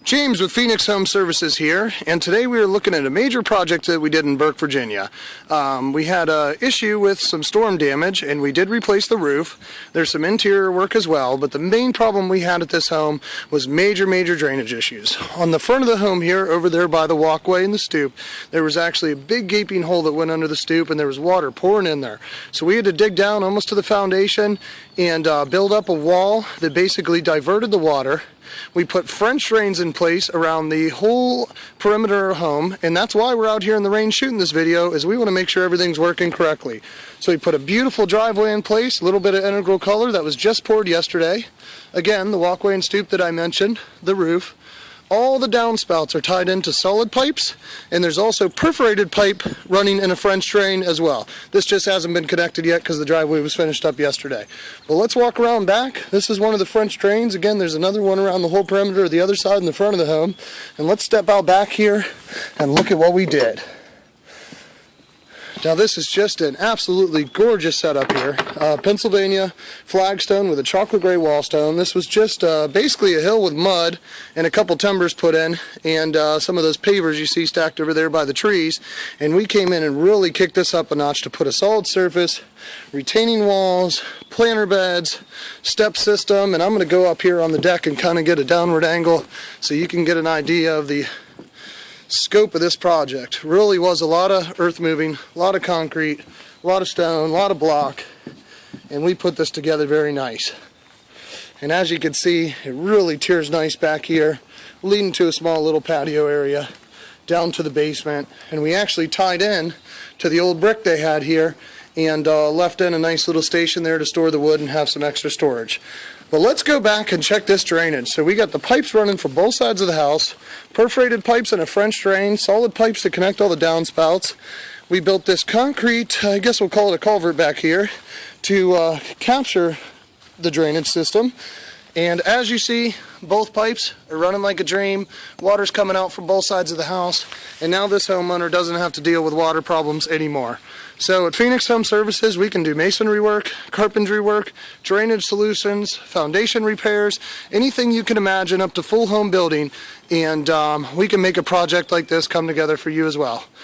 James with Phoenix Home Services here, and today we are looking at a major project that we did in Burke, Virginia. We had an issue with some storm damage, and we did replace the roof. There's some interior work as well, but the main problem we had at this home was major drainage issues. On the front of the home here, over there by the walkway and the stoop, there was actually a big gaping hole that went under the stoop, and there was water pouring in there. So we had to dig down almost to the foundation and build up a wall that basically diverted the water. We put French drains in place around the whole perimeter of our home, and that's why we're out here in the rain shooting this video, is we want to make sure everything's working correctly. So we put a beautiful driveway in place, a little bit of integral color that was just poured yesterday. Again, the walkway and stoop that I mentioned, the roof. All the downspouts are tied into solid pipes, and there's also perforated pipe running in a French drain as well. This just hasn't been connected yet because the driveway was finished up yesterday. But let's walk around back. This is one of the French drains. Again, there's another one around the whole perimeter of the other side in the front of the home. And let's step out back here and look at what we did. Now this is just an absolutely gorgeous setup here. Pennsylvania flagstone with a chocolate gray wall stone. This was just basically a hill with mud and a couple timbers put in, and some of those pavers you see stacked over there by the trees. And we came in and really kicked this up a notch to put a solid surface, retaining walls, planter beds, step system, and I'm going to go up here on the deck and kind of get a downward angle so you can get an idea of the scope of this project. Really was a lot of earth moving, a lot of concrete, a lot of stone, a lot of block, and we put this together very nice. And as you can see, it really tiers nice back here, leading to a small little patio area down to the basement. And we actually tied in to the old brick they had here and left in a nice little station there to store the wood and have some extra storage. But let's go back and check this drainage. So we got the pipes running from both sides of the house, perforated pipes and a French drain, solid pipes to connect all the downspouts. We built this concrete, I guess we'll call it a culvert back here, to capture the drainage system. And as you see, both pipes are running like a dream. Water's coming out from both sides of the house, and now this homeowner doesn't have to deal with water problems anymore. So at Phoenix Home Services, we can do masonry work, carpentry work, drainage solutions, foundation repairs, anything you can imagine up to full home building, and we can make a project like this come together for you as well.